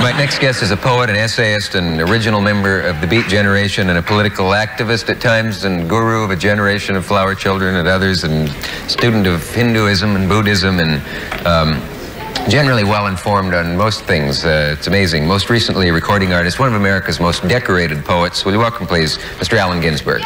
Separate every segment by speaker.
Speaker 1: My next guest is a poet, an essayist, an original member of the Beat generation, and a political activist at times, and guru of a generation of flower children at others, and student of Hinduism and Buddhism, and generally well-informed on most things. It's amazing. Most recently, a recording artist, one of America's most decorated poets. Will you welcome, please, Mr. Allen Ginsberg.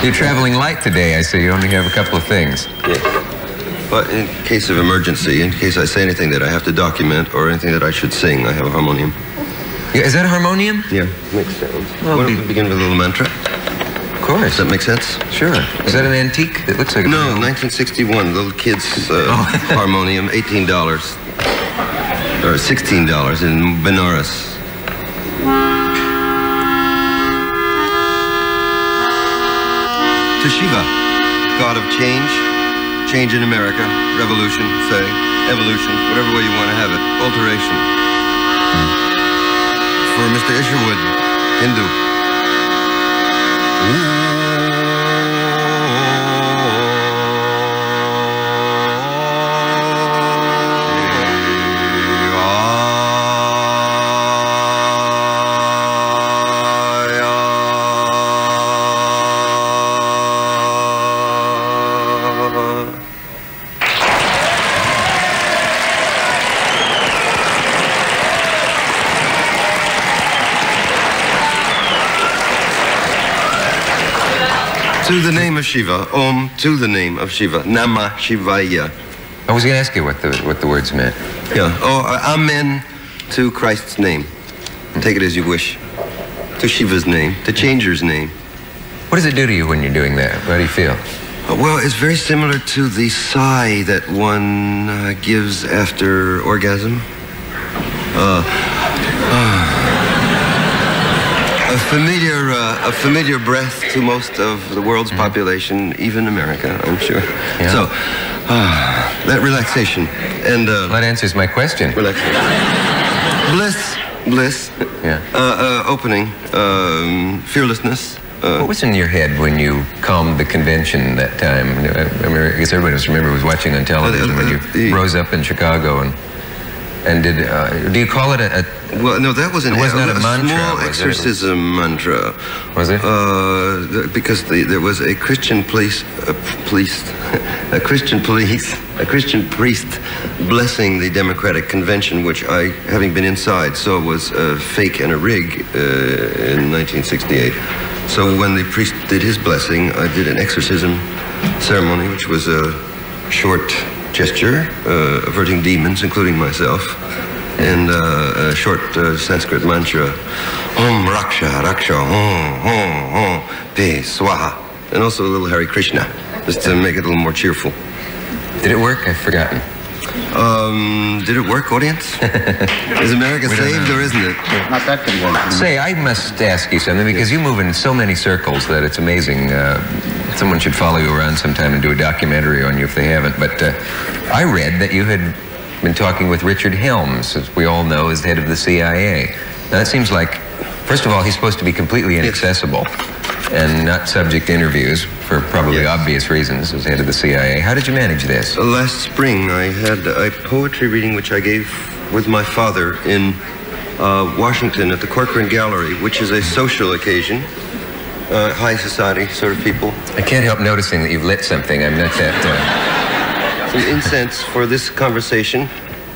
Speaker 1: You're traveling light today, I see. You only have a couple of things.
Speaker 2: Yes. But in case of emergency, in case I say anything that I have to document or anything that I should sing, I have a harmonium.
Speaker 1: Yeah, is that a harmonium?
Speaker 2: Yeah, makes sounds.
Speaker 1: Well,
Speaker 2: Why don't we begin with a little mantra?
Speaker 1: Of course.
Speaker 2: Does that make sense?
Speaker 1: Sure. Is that an antique? It looks like a...
Speaker 2: No, 1961, little kid's harmonium, $18. Or $16 in Benares. To Shiva, God of change, change in America, revolution, say, evolution, whatever way you want to have it, alteration. For Mr. Isherwood, Hindu. To the name of Shiva, Om, to the name of Shiva, Namah Shivaya.
Speaker 1: I was going to ask you what the words meant.
Speaker 2: Yeah, Amen to Christ's name. Take it as you wish. To Shiva's name, to Changer's name.
Speaker 1: What does it do to you when you're doing that? How do you feel?
Speaker 2: Well, it's very similar to the sigh that one gives after orgasm. A familiar breath to most of the world's population, even America, I'm sure. Yeah. So, that relaxation and...
Speaker 1: that answers my question.
Speaker 2: Relaxation. Bliss. Yeah. Opening, fearlessness.
Speaker 1: What was in your head when you calmed the convention that time? I guess everybody must remember was watching on television when you rose up in Chicago and did you call it a...
Speaker 2: Well, no, that was
Speaker 1: it was not a mantra,
Speaker 2: small exorcism mantra.
Speaker 1: Was it?
Speaker 2: Because there was a Christian priest blessing the Democratic Convention, which I, having been inside, saw was a fake and a rig in 1968. So when the priest did his blessing, I did an exorcism ceremony, which was a short gesture, averting demons, including myself, and a short Sanskrit mantra, Om Raksha, Raksha, Om, Pe, Swaha, and also a little Hare Krishna, just to make it a little more cheerful.
Speaker 1: Did it work? I've forgotten.
Speaker 2: Did it work, audience? Is America saved or isn't it?
Speaker 3: Not that convention.
Speaker 1: Say, I must ask you something, because you move in so many circles that it's amazing. Someone should follow you around sometime and do a documentary on you if they haven't. But I read that you had been talking with Richard Helms, as we all know, is the head of the CIA. Now, that seems like, first of all, he's supposed to be completely inaccessible and not subject to interviews for probably obvious reasons as head of the CIA. How did you manage this?
Speaker 2: Last spring, I had a poetry reading which I gave with my father in Washington at the Corcoran Gallery, which is a social occasion. High society sort of people.
Speaker 1: I can't help noticing that you've lit something. I'm not that...
Speaker 2: Some incense for this conversation,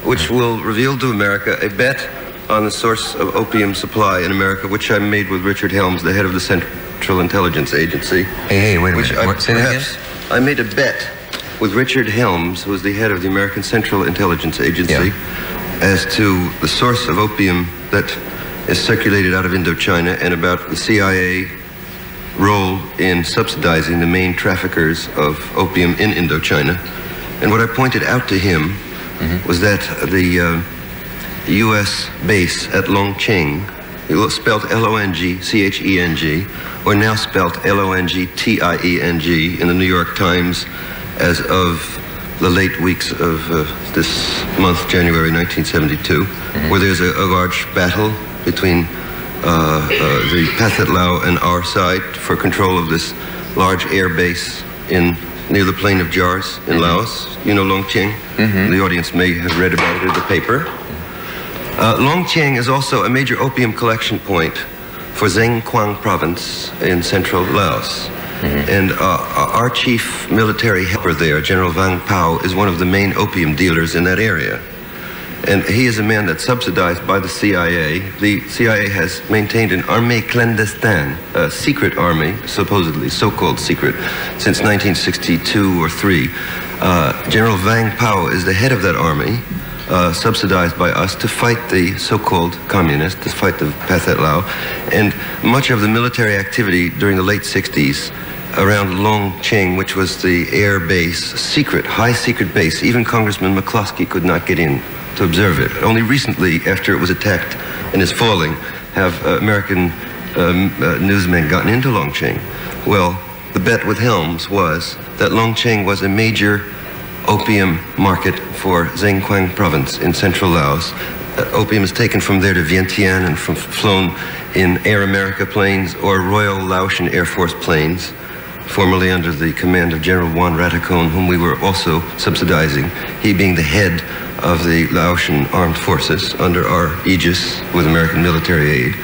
Speaker 2: which will reveal to America a bet on the source of opium supply in America, which I made with Richard Helms, the head of the Central Intelligence Agency.
Speaker 1: Hey, wait a minute. Say that again?
Speaker 2: I made a bet with Richard Helms, who was the head of the American Central Intelligence Agency, as to the source of opium that is circulated out of Indochina and about the CIA role in subsidizing the main traffickers of opium in Indochina. And what I pointed out to him was that the U.S. base at Longcheng, spelled L-O-N-G-C-H-E-N-G, or now spelled L-O-N-G-T-I-E-N-G in the New York Times as of the late weeks of this month, January 1972, where there's a large battle between the Pathet Lao and our side for control of this large air base near the Plain of Jars in Laos. You know Longcheng? The audience may have read about it in the paper. Longcheng is also a major opium collection point for Zeng Quang province in central Laos. And our chief military helper there, General Vang Pao, is one of the main opium dealers in that area. And he is a man that's subsidized by the CIA. The CIA has maintained an armée clandestine, a secret army, supposedly so-called secret, since 1962 or 3. General Vang Pao is the head of that army, subsidized by us to fight the so-called communists, to fight the Pathet Lao. And much of the military activity during the late 60s around Longcheng, which was the air base, secret, high secret base, even Congressman McCloskey could not get in to observe it. Only recently, after it was attacked and is falling, have American newsmen gotten into Longcheng. Well, the bet with Helms was that Longcheng was a major opium market for Zeng Quang province in central Laos. Opium is taken from there to Vientiane and flown in Air America planes or Royal Laotian Air Force planes, formerly under the command of General Juan Ratacon, whom we were also subsidizing, he being the head of the Laotian armed forces under our aegis with American military aid.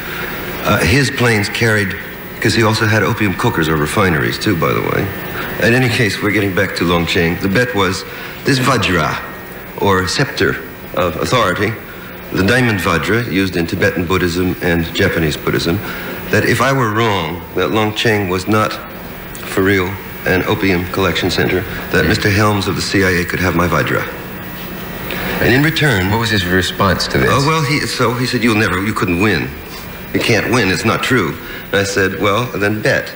Speaker 2: His planes carried, because he also had opium cookers or refineries too, by the way. In any case, we're getting back to Longcheng. The bet was this Vajra, or scepter of authority, the diamond Vajra used in Tibetan Buddhism and Japanese Buddhism, that if I were wrong, that Longcheng was not for real an opium collection center, that Mr. Helms of the CIA could have my Vajra. And in return...
Speaker 1: What was his response to this?
Speaker 2: Oh, well, he said, you couldn't win. You can't win, it's not true. And I said, well, then bet.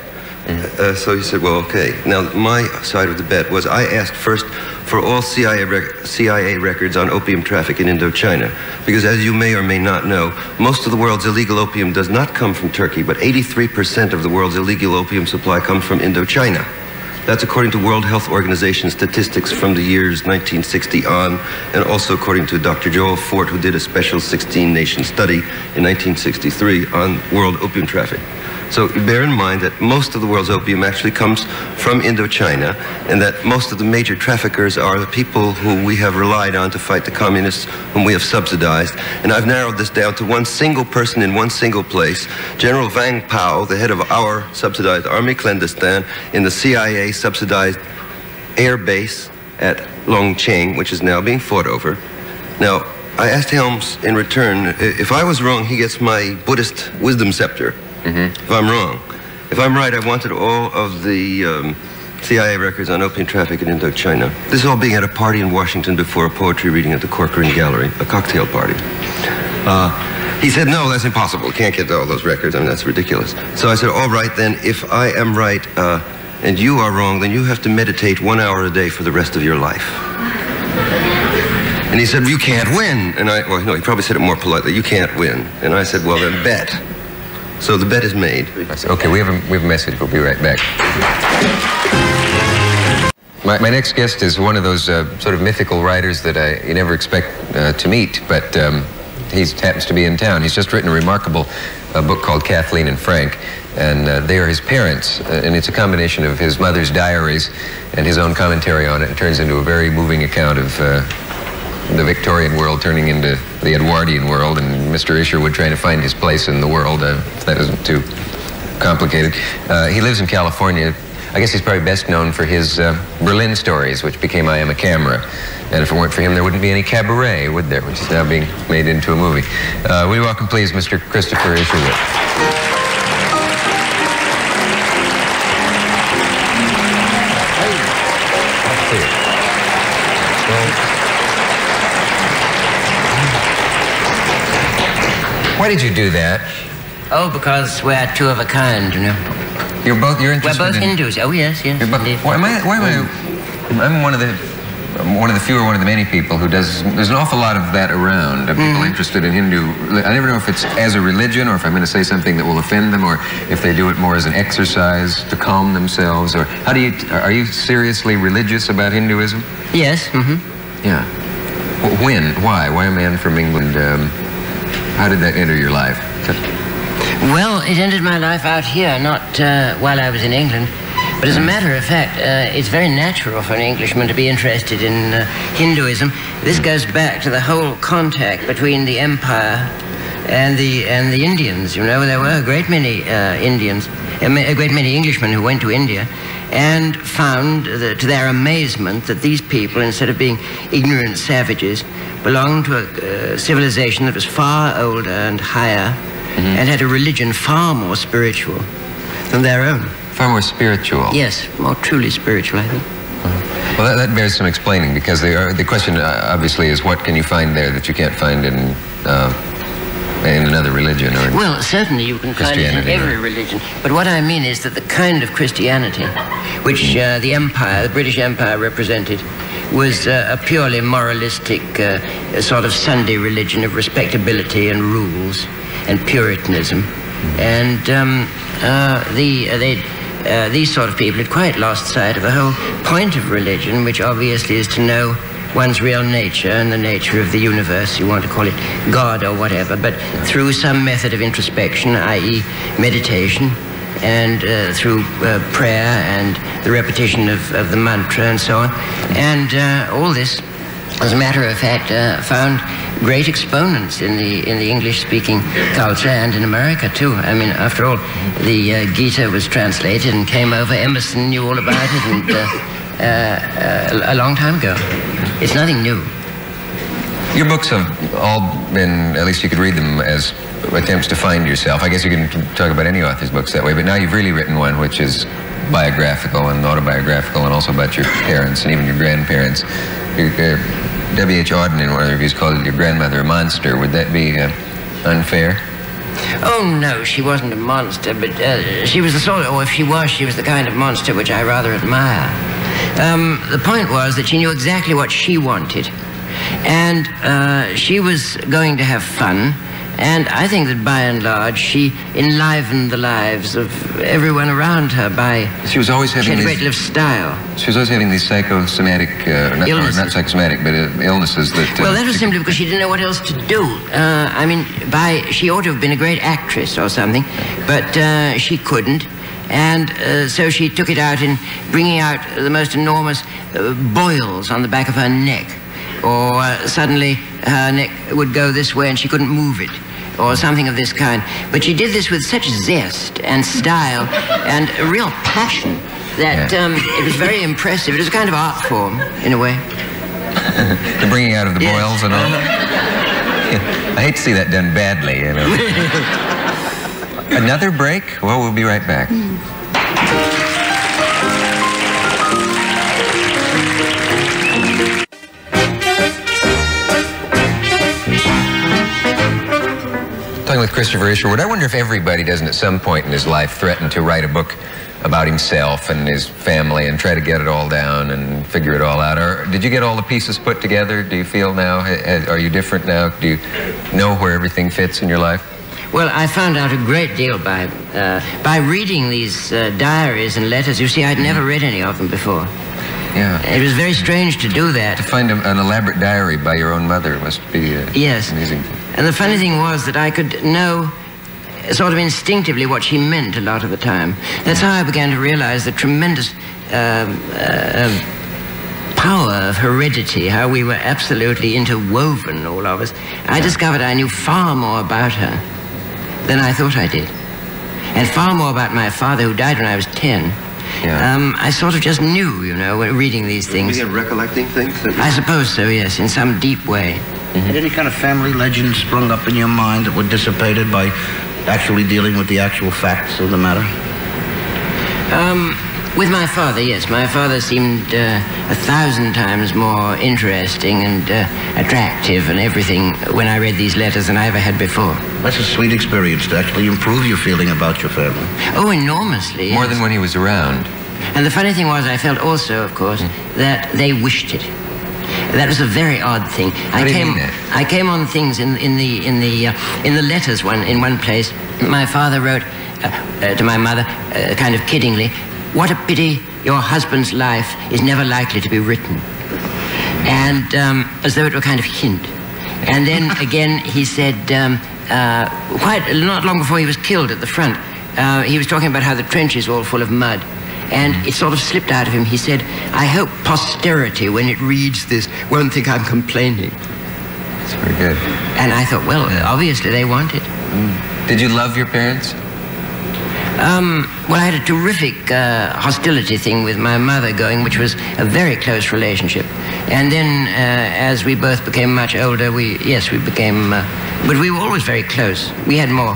Speaker 2: So he said, well, okay. Now, my side of the bet was I asked first for all CIA records on opium traffic in Indochina. Because as you may or may not know, most of the world's illegal opium does not come from Turkey, but 83% of the world's illegal opium supply comes from Indochina. That's according to World Health Organization statistics from the years 1960 on, and also according to Dr. Joel Fort, who did a special 16-nation study in 1963 on world opium traffic. So bear in mind that most of the world's opium actually comes from Indochina, and that most of the major traffickers are the people who we have relied on to fight the communists, whom we have subsidized. And I've narrowed this down to one single person in one single place, General Vang Pao, the head of our subsidized army clandestine in the CIA subsidized air base at Longcheng, which is now being fought over. Now, I asked Helms in return, if I was wrong, he gets my Buddhist wisdom scepter. If I'm wrong. If I'm right, I wanted all of the CIA records on opium traffic in Indochina. This is all being at a party in Washington before a poetry reading at the Corcoran Gallery, a cocktail party. He said, no, that's impossible. Can't get all those records. I mean, that's ridiculous. So I said, all right, then, if I am right and you are wrong, then you have to meditate 1 hour a day for the rest of your life. And he said, you can't win. And well, no, he probably said it more politely, you can't win. And I said, well, then bet. So the bet is made.
Speaker 1: Okay, we have a message. We'll be right back. My next guest is one of those sort of mythical writers that you never expect to meet, but he happens to be in town. He's just written a remarkable book called Kathleen and Frank, and they are his parents, and it's a combination of his mother's diaries and his own commentary on it. It turns into a very moving account of the Victorian world turning into the Edwardian world, and Mr. Isherwood trying to find his place in the world, if that isn't too complicated. He lives in California. I guess he's probably best known for his Berlin stories, which became I Am a Camera. And if it weren't for him, there wouldn't be any Cabaret, would there, which is now being made into a movie. We welcome, please, Mr. Christopher Isherwood. Why did you do that?
Speaker 3: Oh, because we're two of a kind, you know.
Speaker 1: You're interested
Speaker 3: We're both Hindus. Oh, yes, yes.
Speaker 1: Why am I? I'm one of the one of the many people who does, there's an awful lot of that around, people interested in Hindu. I never know if it's as a religion or if I'm going to say something that will offend them, or if they do it more as an exercise to calm themselves, or are you seriously religious about Hinduism?
Speaker 3: Yes.
Speaker 1: Yeah. When? Why? Why a man from England? How did that enter your life?
Speaker 3: Well, it entered my life out here, not while I was in England. But as a matter of fact, it's very natural for an Englishman to be interested in Hinduism. This goes back to the whole contact between the Empire and the Indians. You know, there were a great many a great many Englishmen who went to India and found, to their amazement, that these people, instead of being ignorant savages, belonged to a civilization that was far older and higher, and had a religion far more spiritual than their own.
Speaker 1: Far more spiritual?
Speaker 3: Yes, more truly spiritual, I think.
Speaker 1: Well, that bears some explaining, because the question obviously is, what can you find there that you can't find in another religion? Or
Speaker 3: well, certainly you can find it in every religion. But what I mean is that the kind of Christianity which the British Empire represented was a purely moralistic sort of Sunday religion of respectability and rules and Puritanism. And these sort of people had quite lost sight of the whole point of religion, which obviously is to know one's real nature and the nature of the universe, you want to call it God or whatever, but through some method of introspection, i.e. meditation, and through prayer and the repetition of the mantra and so on. And all this, as a matter of fact, found great exponents in the English-speaking culture and in America too. I mean, after all, the Gita was translated and came over. Emerson knew all about it, and a long time ago. It's nothing new.
Speaker 1: Your books have all been, at least you could read them as attempts to find yourself. I guess you can talk about any author's books that way, but now you've really written one which is biographical and autobiographical, and also about your parents and even your grandparents. W.H. Auden, in one of the reviews, called your grandmother a monster. Would that be unfair?
Speaker 3: Oh, no, she wasn't a monster, but she was the sort of, or if she was the kind of monster which I rather admire. The point was that she knew exactly what she wanted, and she was going to have fun, and I think that by and large she enlivened the lives of everyone around her by...
Speaker 1: She was always having
Speaker 3: a great deal of style.
Speaker 1: She was always having these psychosomatic, not psychosomatic, but illnesses that...
Speaker 3: Well, that was simply because she didn't know what else to do. I mean, she ought to have been a great actress or something, but she couldn't. And so she took it out in bringing out the most enormous boils on the back of her neck. Or suddenly her neck would go this way and she couldn't move it, or something of this kind. But she did this with such zest and style and a real passion that it was very impressive. It was a kind of art form, in a way.
Speaker 1: The bringing out of the boils and all. I hate to see that done badly, you know. Another break? Well, we'll be right back. Talking with Christopher Isherwood. I wonder if everybody doesn't at some point in his life threaten to write a book about himself and his family and try to get it all down and figure it all out. Or did you get all the pieces put together? Do you feel now, are you different now? Do you know where everything fits in your life?
Speaker 3: Well, I found out a great deal by reading these diaries and letters. You see, I'd never read any of them before.
Speaker 1: Yeah.
Speaker 3: It was very strange to do that.
Speaker 1: To find an elaborate diary by your own mother must be
Speaker 3: yes.
Speaker 1: Amazing.
Speaker 3: And the funny thing was that I could know sort of instinctively what she meant a lot of the time. That's how I began to realize the tremendous power of heredity, how we were absolutely interwoven, all of us. I discovered I knew far more about her than I thought I did. And far more about my father, who died when I was 10. Yeah. I sort of just knew, you know, reading these things.
Speaker 2: Were you recollecting things?
Speaker 3: I suppose so, yes, in some deep way.
Speaker 4: Had any kind of family legend sprung up in your mind that were dissipated by actually dealing with the actual facts of the matter?
Speaker 3: With my father, yes. My father seemed 1,000 times more interesting and attractive and everything when I read these letters than I ever had before.
Speaker 4: That's a sweet experience to actually improve your feeling about your family.
Speaker 3: Oh, enormously.
Speaker 1: More
Speaker 3: yes.
Speaker 1: than when he was around.
Speaker 3: And the funny thing was, I felt also, of course, that they wished it. That was a very odd thing. I came on things in the letters in one place. My father wrote to my mother, kind of kiddingly, "What a pity your husband's life is never likely to be written," and as though it were a kind of hint. And then again he said, quite not long before he was killed at the front, he was talking about how the trenches were all full of mud. And it sort of slipped out of him. He said, "I hope posterity, when it reads this, won't think I'm complaining."
Speaker 1: That's very good.
Speaker 3: And I thought, well, obviously they want it.
Speaker 1: Did you love your parents?
Speaker 3: Well, I had a terrific hostility thing with my mother going, which was a very close relationship. And then as we both became much older, we became, but we were always very close. We had more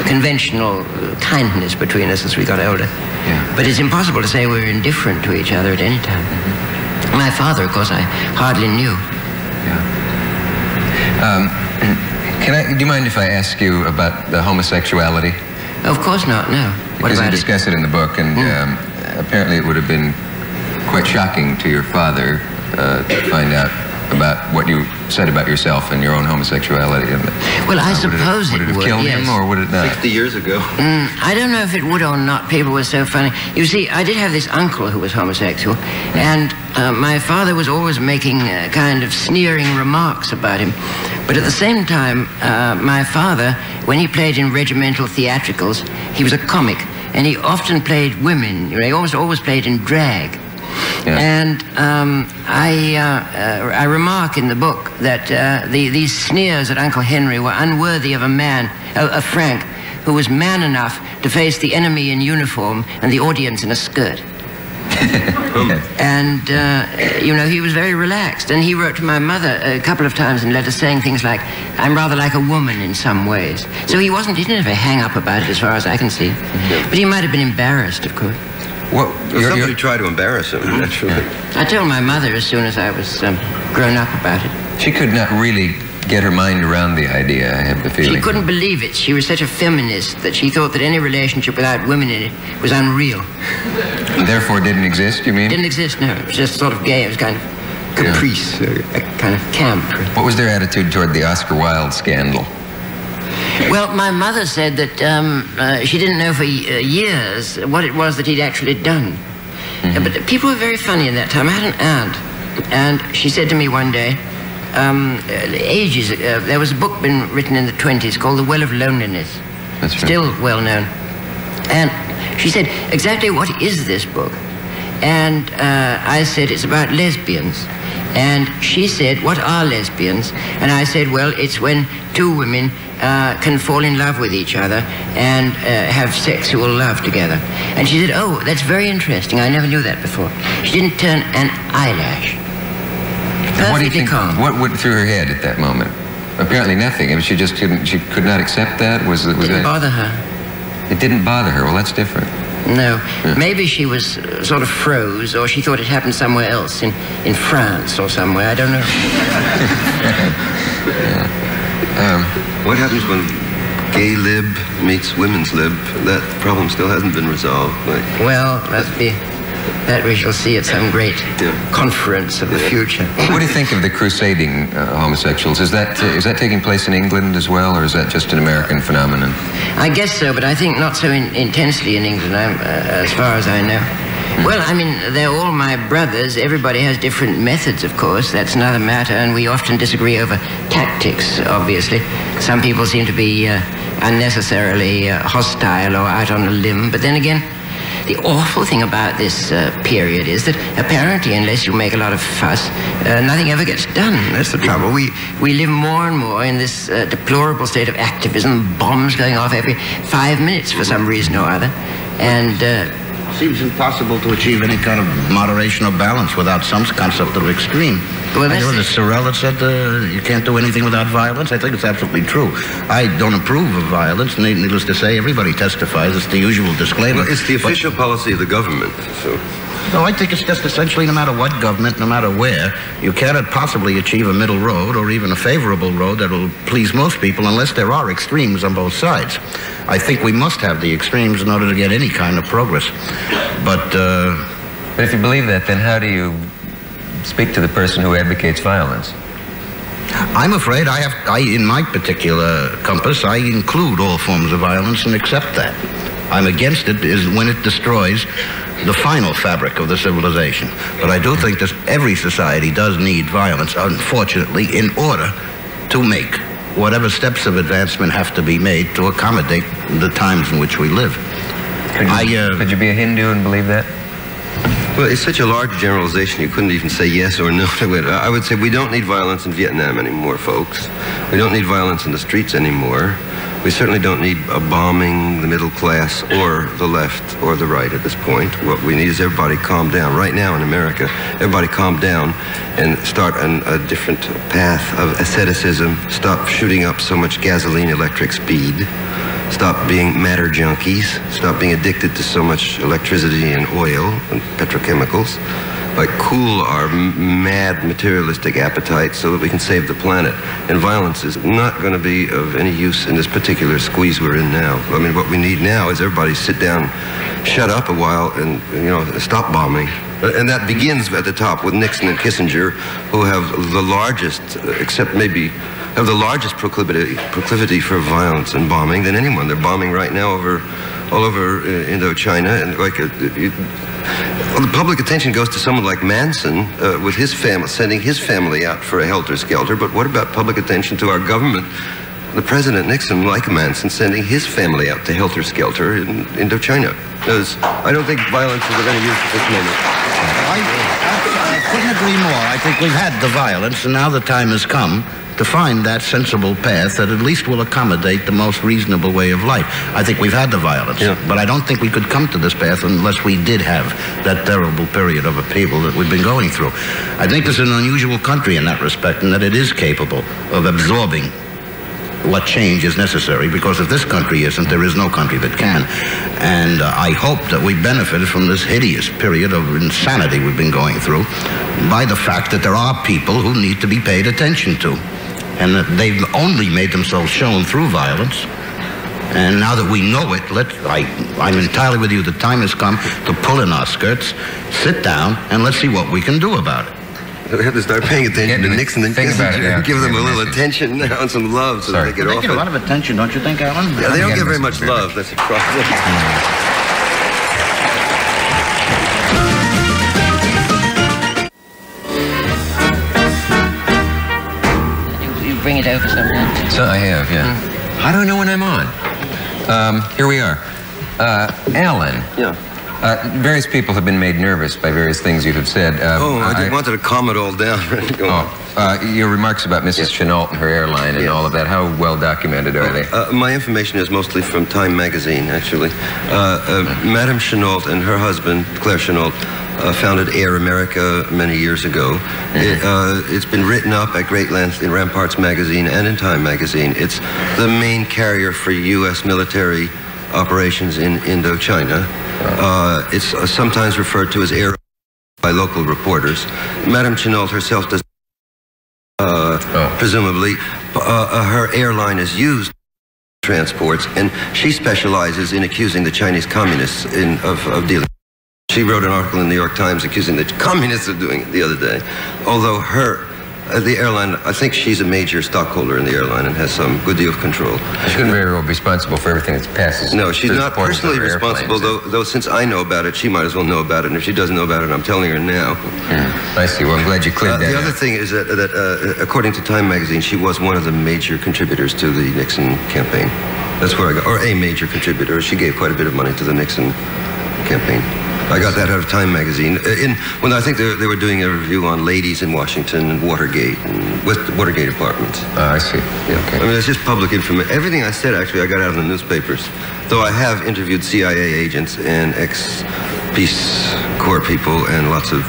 Speaker 3: conventional kindness between us as we got older.
Speaker 1: Yeah.
Speaker 3: But it's impossible to say we were indifferent to each other at any time. Mm-hmm. My father, of course, I hardly knew.
Speaker 1: Yeah. Do you mind if I ask you about the homosexuality?
Speaker 3: Of course not, no.
Speaker 1: Because you discuss it in the book, and apparently it would have been quite shocking to your father to find out about what you said about yourself and your own homosexuality.
Speaker 3: Well, I suppose
Speaker 1: would it have killed him, or would it not?
Speaker 2: 60 years ago.
Speaker 3: I don't know if it would or not. People were so funny. You see, I did have this uncle who was homosexual, and my father was always making kind of sneering remarks about him. But at the same time, my father, when he played in regimental theatricals, he was a comic, and he often played women. He always played in drag. Yeah. And I remark in the book that these sneers at Uncle Henry were unworthy of a man, of Frank, who was man enough to face the enemy in uniform and the audience in a skirt. And, he was very relaxed. And he wrote to my mother a couple of times in letters saying things like, "I'm rather like a woman in some ways." So he didn't have a hang-up about it as far as I can see. But he might have been embarrassed, of course.
Speaker 2: Well, somebody tried to embarrass him, naturally.
Speaker 3: I told my mother as soon as I was grown up about it.
Speaker 1: She could not really get her mind around the idea, I have the feeling.
Speaker 3: She couldn't believe it. She was such a feminist that she thought that any relationship without women in it was unreal.
Speaker 1: And therefore didn't exist, you mean?
Speaker 3: Didn't exist, no. It was just sort of gay. It was kind of caprice, a kind of camp.
Speaker 1: What was their attitude toward the Oscar Wilde scandal?
Speaker 3: Well, my mother said that she didn't know for years what it was that he'd actually done. Mm-hmm. But people were very funny in that time. I had an aunt, and she said to me one day, ages ago, there was a book been written in the 20s called The Well of Loneliness.
Speaker 1: That's right.
Speaker 3: Still well known. And she said, "Exactly what is this book?" And I said, "It's about lesbians." And she said, "What are lesbians?" And I said, "Well, it's when two women can fall in love with each other and have sexual love together." And she said, "Oh, that's very interesting. I never knew that before." She didn't turn an eyelash. Perfectly calm.
Speaker 1: What went through her head at that moment? Apparently nothing. I mean, she just couldn't. She could not accept that.
Speaker 3: It didn't bother her.
Speaker 1: It didn't bother her. Well, that's different.
Speaker 3: No. Yeah. Maybe she was sort of froze, or she thought it happened somewhere else, in France or somewhere. I don't know.
Speaker 2: What happens when gay lib meets women's lib? That problem still hasn't been resolved.
Speaker 3: Well, that we shall see at some great conference of the future.
Speaker 1: What do you think of the crusading homosexuals? Is that taking place in England as well, or is that just an American phenomenon?
Speaker 3: I guess so, but I think not so intensely in England, as far as I know. Well, I mean, they're all my brothers. Everybody has different methods, of course. That's another matter, and we often disagree over tactics, obviously. Some people seem to be unnecessarily hostile or out on a limb, but then again, the awful thing about this period is that apparently, unless you make a lot of fuss, nothing ever gets done. That's the trouble. We live more and more in this deplorable state of activism, bombs going off every 5 minutes for some reason or other. And
Speaker 4: seems impossible to achieve any kind of moderation or balance without some concept of extreme.
Speaker 3: Well,
Speaker 4: I know the Sorel that said you can't do anything without violence. I think it's absolutely true. I don't approve of violence. Needless to say, everybody testifies. It's the usual disclaimer.
Speaker 2: Well, it's the official policy of the government. So.
Speaker 4: No, I think it's just essentially no matter what government, no matter where, you cannot possibly achieve a middle road or even a favorable road that will please most people unless there are extremes on both sides. I think we must have the extremes in order to get any kind of progress. But
Speaker 1: if you believe that, then how do you speak to the person who advocates violence.
Speaker 4: I'm afraid in my particular compass, I include all forms of violence and accept that. I'm against it is when it destroys the final fabric of the civilization. But I do think that every society does need violence, unfortunately, in order to make whatever steps of advancement have to be made to accommodate the times in which we live.
Speaker 1: Could you be a Hindu and believe that?
Speaker 2: Well, it's such a large generalization, you couldn't even say yes or no to it. I would say we don't need violence in Vietnam anymore, folks. We don't need violence in the streets anymore. We certainly don't need a bombing the middle class or the left or the right at this point. What we need is everybody calm down. Right now in America, everybody calm down and start a different path of asceticism. Stop shooting up so much gasoline electric speed. Stop being matter junkies. Stop being addicted to so much electricity and oil and petrochemicals. Like cool our mad materialistic appetite so that we can save the planet. And violence is not going to be of any use in this particular squeeze we're in now. I mean, what we need now is everybody sit down, shut up a while, and, you know, stop bombing. And that begins at the top with Nixon and Kissinger, who have the largest, except maybe, have the largest proclivity for violence and bombing than anyone. They're bombing right now all over Indochina, and like the public attention goes to someone like Manson with his family, sending his family out for a helter-skelter. But what about public attention to our government? The President Nixon, like Manson, sending his family out to helter-skelter in Indochina. Because I don't think violence is of any use at this moment.
Speaker 4: I couldn't agree more. I think we've had the violence, and now the time has come to find that sensible path that at least will accommodate the most reasonable way of life. I think we've had the violence, but I don't think we could come to this path unless we did have that terrible period of upheaval that we've been going through. I think this is an unusual country in that respect, and that it is capable of absorbing what change is necessary, because if this country isn't, there is no country that can. And I hope that we benefited from this hideous period of insanity we've been going through by the fact that there are people who need to be paid attention to, and that they've only made themselves shown through violence. And now that we know it, I'm entirely with you. The time has come to pull in our skirts, sit down, and let's see what we can do about it.
Speaker 2: We have to start paying attention to Nixon and Kissinger and give them a little attention now and some love so that they get off it.
Speaker 4: They get a lot of attention, don't you think, Alan?
Speaker 2: Yeah, they don't get very much love. That's a problem.
Speaker 3: You bring it over sometime.
Speaker 1: So I have, yeah. How do I know when I'm on? Here we are. Alan.
Speaker 2: Yeah.
Speaker 1: Various people have been made nervous by various things you have said.
Speaker 2: I wanted to calm it all down.
Speaker 1: Your remarks about Mrs. Chenault and her airline and all of that, how well documented are they?
Speaker 2: My information is mostly from Time magazine, actually. Madame Chenault and her husband, Claire Chenault, founded Air America many years ago. It's been written up at great length in Ramparts magazine and in Time magazine. It's the main carrier for U.S. military operations in Indochina. It's sometimes referred to as Air by local reporters. Madame Chenault herself does, presumably, her airline is used transports, and she specializes in accusing the Chinese communists of dealing. She wrote an article in the New York Times accusing the communists of doing it the other day. Although the airline, I think she's a major stockholder in the airline and has some good deal of control.
Speaker 1: She couldn't very well be responsible for everything that passes.
Speaker 2: No, she's not personally responsible, though since I know about it, she might as well know about it. And if she doesn't know about it, I'm telling her now.
Speaker 1: I see. Well, I'm glad you cleared that.
Speaker 2: The other thing is that according to Time magazine, she was one of the major contributors to the Nixon campaign. That's where I got, or a major contributor. She gave quite a bit of money to the Nixon campaign. I got that out of Time magazine. When I think they were doing a review on ladies in Washington and Watergate and Watergate apartments.
Speaker 1: I see.
Speaker 2: Yeah. Okay. I mean, it's just public information. Everything I said, actually, I got out of the newspapers. Though I have interviewed CIA agents and ex-Peace Corps people and lots of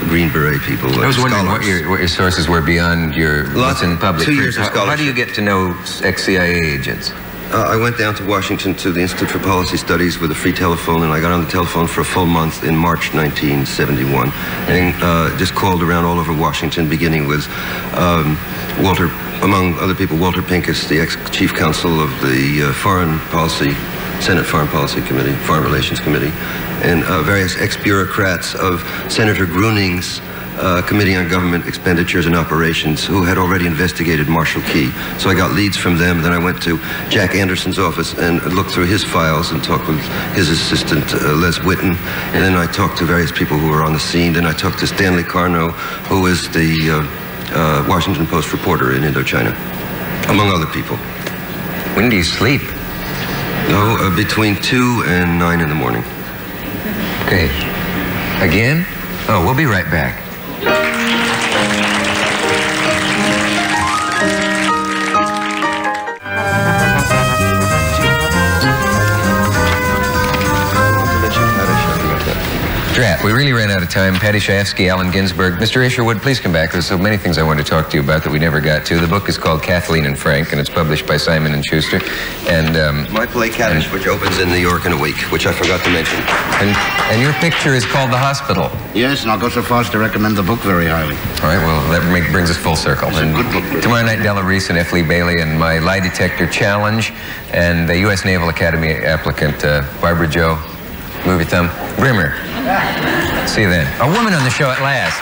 Speaker 2: Green Beret people.
Speaker 1: I was wondering what your sources were beyond your what's in public.
Speaker 2: 2 years of scholarship.
Speaker 1: How do you get to know ex-CIA agents?
Speaker 2: I went down to Washington to the Institute for Policy Studies with a free telephone, and I got on the telephone for a full month in March 1971, and just called around all over Washington, beginning with Walter, among other people, Walter Pincus, the ex-chief counsel of the Senate Foreign Policy Committee, Foreign Relations Committee, and various ex-bureaucrats of Senator Gruning's Committee on Government Expenditures and Operations, who had already investigated Marshall Key. So I got leads from them. Then I went to Jack Anderson's office and looked through his files and talked with his assistant, Les Whitten. And then I talked to various people who were on the scene. Then I talked to Stanley Carnot, who is the Washington Post reporter in Indochina, among other people.
Speaker 1: When do you sleep?
Speaker 2: No, between 2 and 9 in the morning.
Speaker 1: Okay. Again? Oh, we'll be right back. Drat, we really ran out of time. Paddy, Chayefsky, Allen Ginsburg. Mr. Isherwood, please come back. There's so many things I want to talk to you about that we never got to. The book is called Kathleen and Frank, and it's published by Simon & Schuster. And
Speaker 2: my play Kaddish, which opens in New York in a week, which I forgot to mention.
Speaker 1: And your picture is called The Hospital.
Speaker 4: Yes, and I'll go so far as to recommend the book very highly.
Speaker 1: All right, well, that brings us full circle.
Speaker 4: It's a good book.
Speaker 1: Tomorrow night, Della Reese and F. Lee Bailey, and my lie detector challenge, and the U.S. Naval Academy applicant, Barbara Jo, move your thumb, Brimmer. See you then. A woman on the show at last.